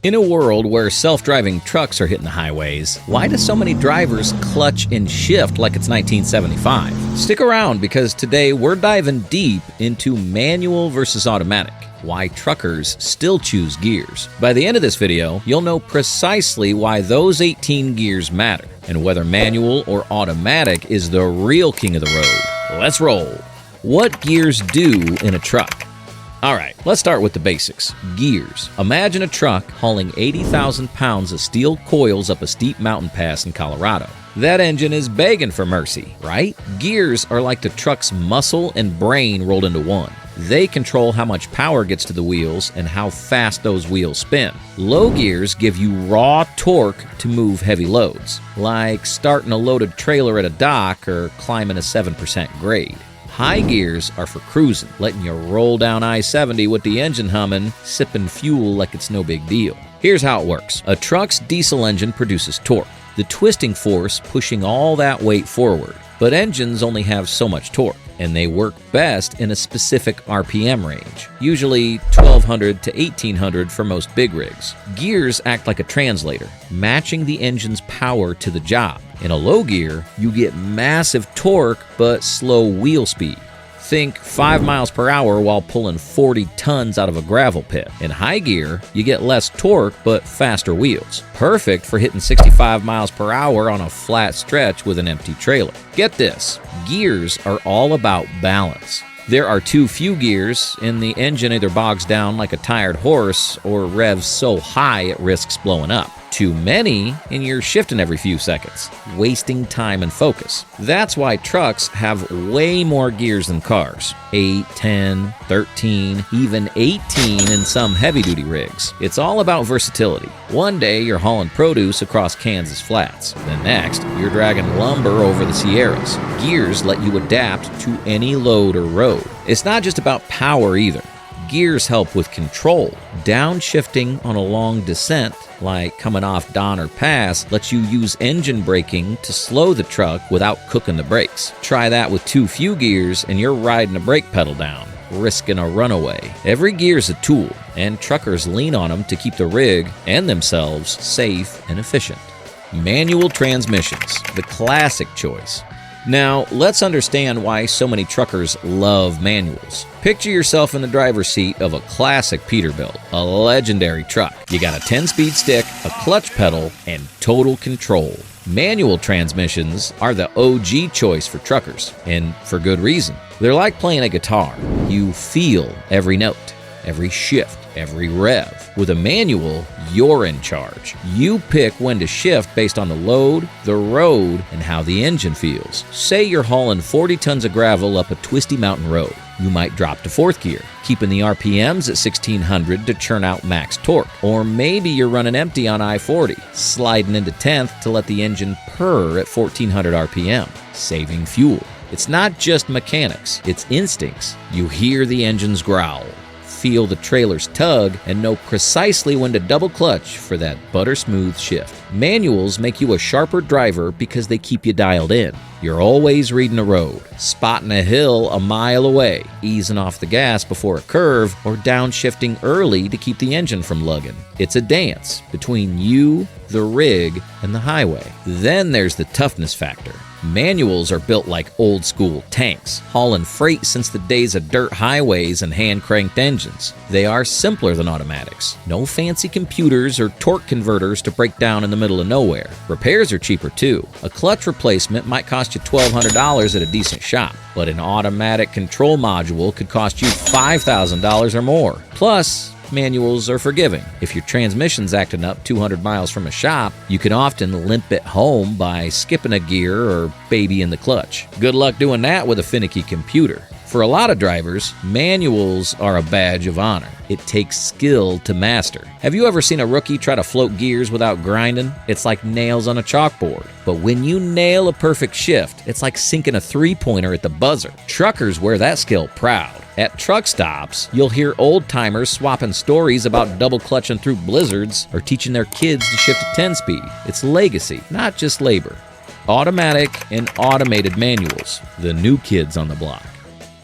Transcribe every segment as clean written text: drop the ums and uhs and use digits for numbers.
In a world where self-driving trucks are hitting the highways, why do so many drivers clutch and shift like it's 1975? Stick around because today we're diving deep into manual versus automatic, why truckers still choose gears. By the end of this video, you'll know precisely why those 18 gears matter and whether manual or automatic is the real king of the road. Let's roll. What gears do in a truck? All right, let's start with the basics. Gears. Imagine a truck hauling 80,000 pounds of steel coils up a steep mountain pass in Colorado. That engine is begging for mercy, right? Gears are like the truck's muscle and brain rolled into one. They control how much power gets to the wheels and how fast those wheels spin. Low gears give you raw torque to move heavy loads, like starting a loaded trailer at a dock or climbing a 7% grade. High gears are for cruising, letting you roll down I-70 with the engine humming, sipping fuel like it's no big deal. Here's how it works. A truck's diesel engine produces torque, the twisting force pushing all that weight forward. But engines only have so much torque, and they work best in a specific RPM range, usually 1200 to 1800 for most big rigs. Gears act like a translator, matching the engine's power to the job. In a low gear, you get massive torque but slow wheel speed. Think 5 miles per hour while pulling 40 tons out of a gravel pit. In high gear, you get less torque but faster wheels. Perfect for hitting 65 miles per hour on a flat stretch with an empty trailer. Get this, gears are all about balance. There are too few gears, and the engine either bogs down like a tired horse or revs so high it risks blowing up. Too many, and you're shifting every few seconds, wasting time and focus. That's why trucks have way more gears than cars. 8, 10, 13, even 18 in some heavy-duty rigs. It's all about versatility. One day you're hauling produce across Kansas flats. The next, you're dragging lumber over the Sierras. Gears let you adapt to any load or road. It's not just about power either. Gears help with control. Downshifting on a long descent, like coming off Donner Pass, lets you use engine braking to slow the truck without cooking the brakes. Try that with too few gears and you're riding a brake pedal down, risking a runaway. Every gear's a tool, and truckers lean on them to keep the rig and themselves safe and efficient. Manual transmissions, the classic choice. Now, let's understand why so many truckers love manuals. Picture yourself in the driver's seat of a classic Peterbilt, a legendary truck. You got a 10-speed stick, a clutch pedal, and total control. Manual transmissions are the OG choice for truckers, and for good reason. They're like playing a guitar. You feel every note, every shift, every rev. With a manual, you're in charge. You pick when to shift based on the load, the road, and how the engine feels. Say you're hauling 40 tons of gravel up a twisty mountain road. You might drop to 4th gear, keeping the RPMs at 1600 to churn out max torque. Or maybe you're running empty on I-40, sliding into 10th to let the engine purr at 1400 RPM, saving fuel. It's not just mechanics, it's instincts. You hear the engine's growl, feel the trailer's tug, and know precisely when to double clutch for that butter smooth shift. Manuals make you a sharper driver because they keep you dialed in. You're always reading a road, spotting a hill a mile away, easing off the gas before a curve, or downshifting early to keep the engine from lugging. It's a dance between you, the rig, and the highway. Then there's the toughness factor. Manuals are built like old school tanks, hauling freight since the days of dirt highways and hand-cranked engines. They are simpler than automatics. No fancy computers or torque converters to break down in the middle of nowhere. Repairs are cheaper too. A clutch replacement might cost you $1,200 at a decent shop, but an automatic control module could cost you $5,000 or more. Plus, manuals are forgiving. If your transmission's acting up 200 miles from a shop, you can often limp it home by skipping a gear or babying the clutch. Good luck doing that with a finicky computer. For a lot of drivers, manuals are a badge of honor. It takes skill to master. Have you ever seen a rookie try to float gears without grinding? It's like nails on a chalkboard. But when you nail a perfect shift, it's like sinking a three-pointer at the buzzer. Truckers wear that skill proud. At truck stops, you'll hear old-timers swapping stories about double clutching through blizzards or teaching their kids to shift to 10-speed. It's legacy, not just labor. Automatic and automated manuals, the new kids on the block.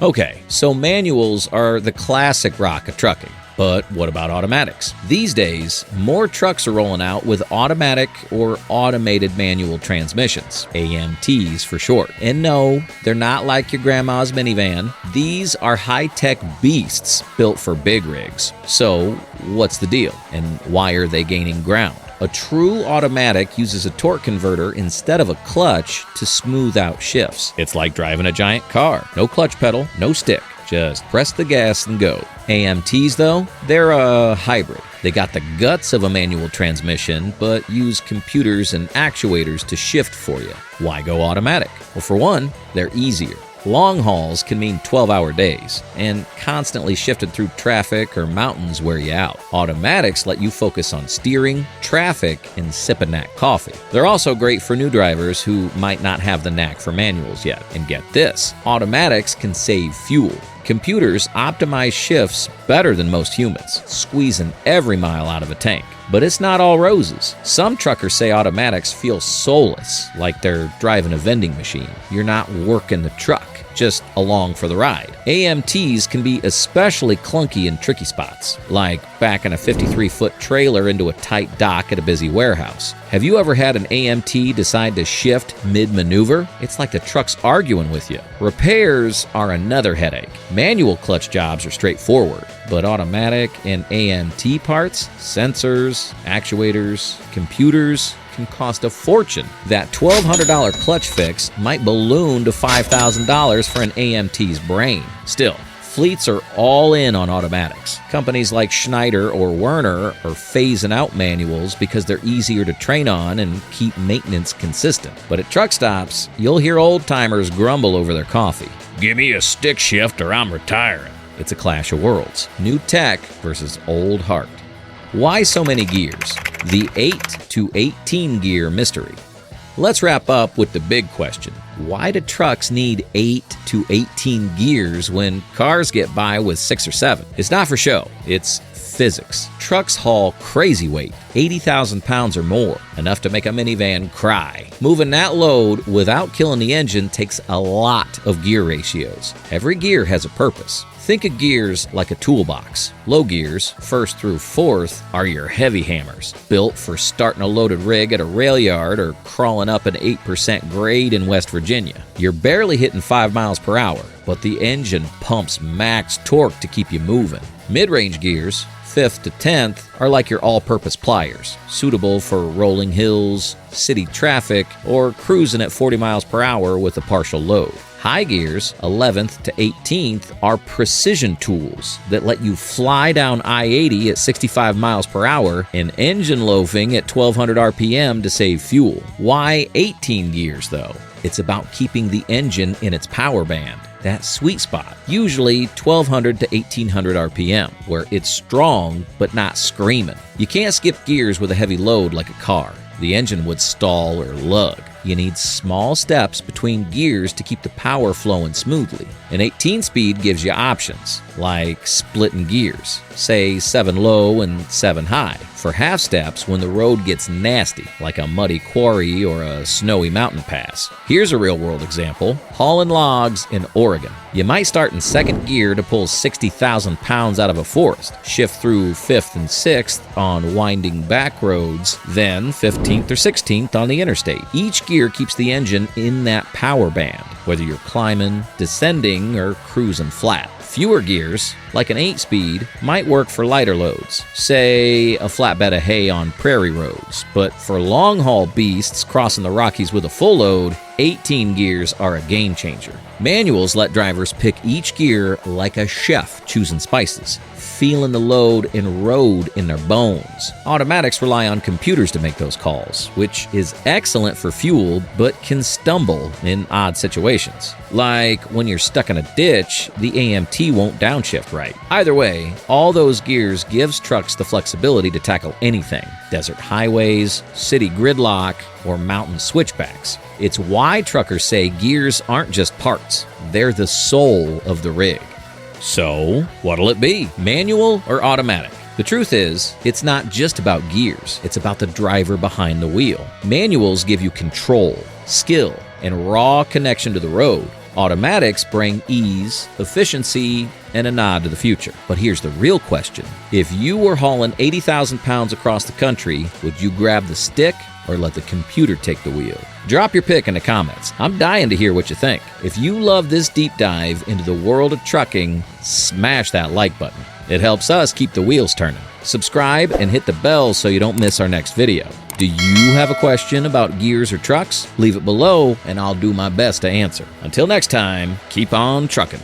Okay, so manuals are the classic rock of trucking. But what about automatics? These days, more trucks are rolling out with automatic or automated manual transmissions, AMTs for short. And no, they're not like your grandma's minivan. These are high-tech beasts built for big rigs. So, what's the deal? And why are they gaining ground? A true automatic uses a torque converter instead of a clutch to smooth out shifts. It's like driving a giant car. No clutch pedal, no stick. Just press the gas and go. AMTs, though, they're a hybrid. They got the guts of a manual transmission, but use computers and actuators to shift for you. Why go automatic? Well, for one, they're easier. Long hauls can mean 12-hour days, and constantly shifting through traffic or mountains wear you out. Automatics let you focus on steering, traffic, and sipping that coffee. They're also great for new drivers who might not have the knack for manuals yet. And get this, automatics can save fuel. Computers optimize shifts better than most humans, squeezing every mile out of a tank. But it's not all roses. Some truckers say automatics feel soulless, like they're driving a vending machine. You're not working the truck, just along for the ride. AMTs can be especially clunky in tricky spots, like backing a 53-foot trailer into a tight dock at a busy warehouse. Have you ever had an AMT decide to shift mid-maneuver? It's like the truck's arguing with you. Repairs are another headache. Manual clutch jobs are straightforward, but automatic and AMT parts, sensors, actuators, computers, can cost a fortune. That $1,200 clutch fix might balloon to $5,000 for an AMT's brain. Still, fleets are all in on automatics. Companies like Schneider or Werner are phasing out manuals because they're easier to train on and keep maintenance consistent. But at truck stops, you'll hear old-timers grumble over their coffee. "Give me a stick shift or I'm retiring." It's a clash of worlds. New tech versus old heart. Why so many gears? The 8 to 18 gear mystery. Let's wrap up with the big question. Why do trucks need 8 to 18 gears when cars get by with 6 or 7? It's not for show. It's physics. Trucks haul crazy weight, 80,000 pounds or more, enough to make a minivan cry. Moving that load without killing the engine takes a lot of gear ratios. Every gear has a purpose. Think of gears like a toolbox. Low gears, 1st through 4th, are your heavy hammers, built for starting a loaded rig at a rail yard or crawling up an 8% grade in West Virginia. You're barely hitting 5 miles per hour, but the engine pumps max torque to keep you moving. Mid-range gears, 5th to 10th, are like your all-purpose pliers, suitable for rolling hills, city traffic, or cruising at 40 miles per hour with a partial load. High gears, 11th to 18th, are precision tools that let you fly down I-80 at 65 miles per hour and engine loafing at 1,200 RPM to save fuel. Why 18 gears, though? It's about keeping the engine in its power band, that sweet spot, usually 1,200 to 1,800 RPM, where it's strong but not screaming. You can't skip gears with a heavy load like a car. The engine would stall or lug. You need small steps between gears to keep the power flowing smoothly. An 18-speed gives you options, like splitting gears, say 7 low and 7 high, for half steps when the road gets nasty, like a muddy quarry or a snowy mountain pass. Here's a real-world example, hauling logs in Oregon. You might start in 2nd gear to pull 60,000 pounds out of a forest, shift through 5th and 6th on winding back roads, then 15th or 16th on the interstate. Each gear keeps the engine in that power band, whether you're climbing, descending, or cruising flat. Fewer gears, like an 8-speed, might work for lighter loads, say a flatbed of hay on prairie roads. But for long-haul beasts crossing the Rockies with a full load, 18 gears are a game changer. Manuals let drivers pick each gear like a chef choosing spices, feeling the load and road in their bones. Automatics rely on computers to make those calls, which is excellent for fuel, but can stumble in odd situations. Like when you're stuck in a ditch, the AMT won't downshift right. Either way, all those gears gives trucks the flexibility to tackle anything: desert highways, city gridlock, or mountain switchbacks. It's why truckers say gears aren't just parts, they're the soul of the rig. So, what'll it be? Manual or automatic? The truth is, it's not just about gears, it's about the driver behind the wheel. Manuals give you control, skill, and raw connection to the road. Automatics bring ease, efficiency, and a nod to the future. But here's the real question. If you were hauling 80,000 pounds across the country, would you grab the stick or let the computer take the wheel? Drop your pick in the comments. I'm dying to hear what you think. If you love this deep dive into the world of trucking, smash that like button. It helps us keep the wheels turning. Subscribe and hit the bell so you don't miss our next video. Do you have a question about gears or trucks? Leave it below and I'll do my best to answer. Until next time, keep on trucking.